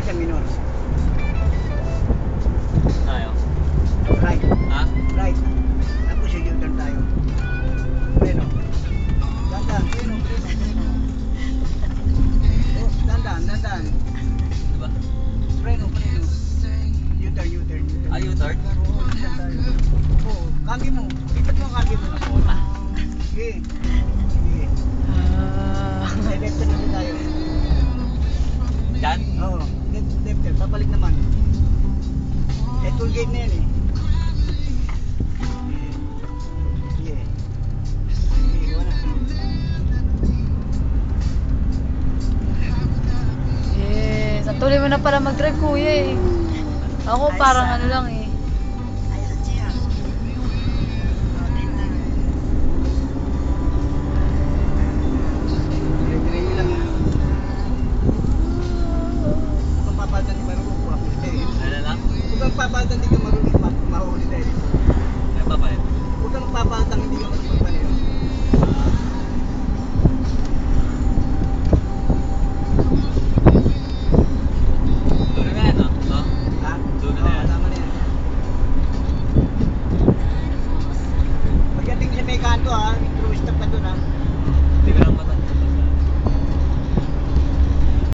siya minor. Tayo. Right. Ha? Right. Tapos yung U-turn tayo. Preno. Dandan, preno. Oh, dandan. Diba? Preno. U-turn. Ah, U-turn? Oo, U-turn tayo. Oo, kagi mo. Ikot mo ang kagi mo na. Puta. Sige. Ah. Left turn naman tayo. Diyan? Oo, left turn. Babalik naman. Eh, toll gate na yan eh. Sige. Sige, gawa na. Yes. Ang tuloy mo na pala mag-drive, kuya eh. Ako parang ano lang eh. Dire-dire lang yan. Kung papalitan di marunong po ako eh. Ano lang? Kung kang papalitan di ka marunong mahuli tayo. Ano pa pa rin? Huwag kang papalitan hindi ka marunong magpalit.